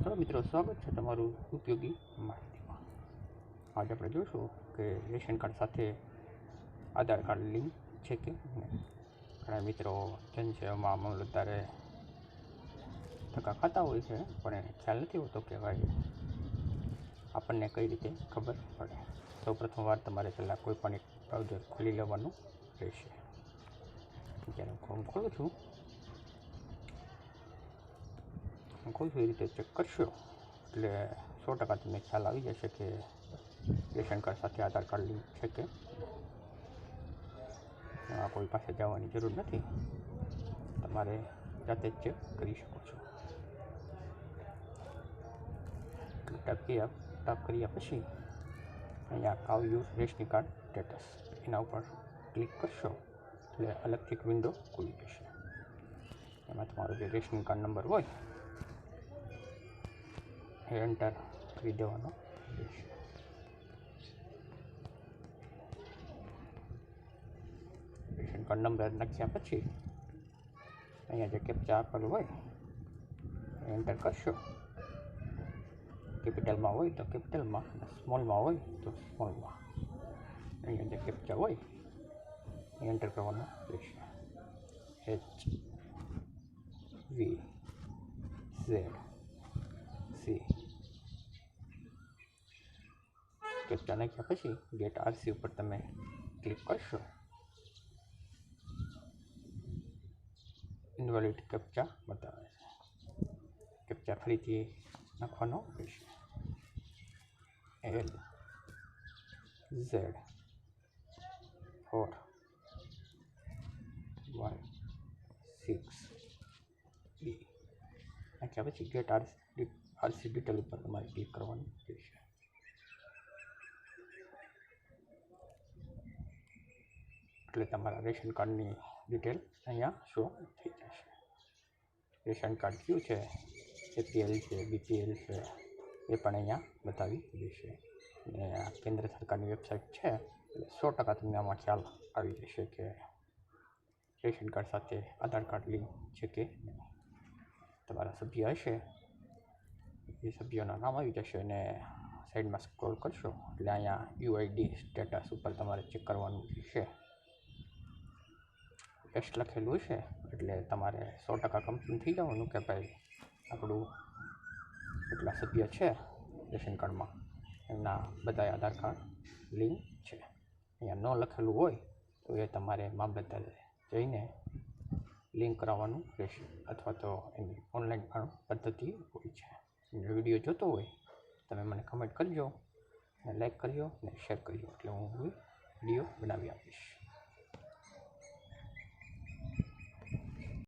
Hello મિત્રો, સ્વાગત છે તમારું ઉપયોગી માહિતીમાં. આજે આપણે જોઈશું કે રેશન કાર્ડ સાથે આધાર કાર્ડ લિંક છે કે નહીં. ઘણા મિત્રો જનસેવામાં મામલતદારે ધક્કા ખાતા હોય છે, પણ એને ખ્યાલ નથી હોતો કે ભાઈ આપણને કઈ રીતે ખબર પડે. સૌ પ્રથમ વાર તમારે પહેલાં કોઈ પણ એક બ્રાઉઝર ખોલી લેવાનું રહેશે. જ્યારે હું ખોલું છું એ રીતે ચેક કરશો એટલે 100% તમને ખ્યાલ આવી જશે કે રેશન કાર્ડ સાથે આધાર કાર્ડ લિંક છે કે કોઈ પાસે જવાની જરૂર નથી, તમારે જાતે જ ચેક કરી શકો છો. ટાઈપ કર્યા પછી અહીંયા how you ration card status એના ઉપર ક્લિક કરશો એટલે અલગથી એક વિન્ડો ખુલી જશે. એમાં તમારો જે રેશન કાર્ડ નંબર હોય એ એન્ટર કરી દેવાનો રહેશે. રેશન કાર્ડ નંબર નાખ્યા પછી અહીંયા જે કેપ્ચા આપેલું હોય એ એન્ટર કરશો. કેપિટલમાં હોય તો કેપિટલમાં, સ્મોલમાં હોય તો સ્મોલમાં. અહીંયા જે કેપ્ચા હોય એ એન્ટર કરવાનો રહેશે. HVZC કેપ્ચા નાખ્યા પછી ગેટ આરસી ઉપર તમે ક્લિક કરશો. ઇનવેલિડ કેપ્ચા બતાવે છે. કેપ્ચા ફરીથી નાખવાનો રહેશે. LZ4Y6B નાખ્યા પછી ગેટ આરસી ડિટેલ ઉપર તમારે ક્લિક કરવાનું રહેશે. એટલે તમારા રેશન કાર્ડની ડિટેલ અહીંયા શો થઈ જશે. રેશન કાર્ડ કયું છે, APL છે, BPL છે, એ પણ અહીંયા બતાવી દેશે. અને આ કેન્દ્ર સરકારની વેબસાઇટ છે, એટલે 100% તમને આમાં ખ્યાલ આવી જશે કે રેશન કાર્ડ સાથે આધાર કાર્ડ લિંક છે કે નહીં. તમારા સભ્ય હશે એ સભ્યોના નામ આવી જશે અને સાઈડમાં સ્ક્રોલ કરશો એટલે અહીંયા UID સ્ટેટસ ઉપર તમારે ચેક કરવાનું છે. ટેસ્ટ લખેલું હશે એટલે તમારે 100% કન્ફર્મ થઈ જવાનું કે ભાઈ આપણું એટલા સભ્ય છે રેશન કાર્ડમાં, એમના બધા આધાર કાર્ડ લિંક છે. અહીંયા ન લખેલું હોય તો એ તમારે મામલતદારે જઈને લિંક કરાવવાનું રહેશે, અથવા તો એની ઓનલાઈન પણ પદ્ધતિ હોય છે. વિડીયો જોતો હોય તમે મને કમેન્ટ કરજો, અને લાઈક કરજો અને શેર કરજો, એટલે હું વિડીયો બનાવી આપીશ.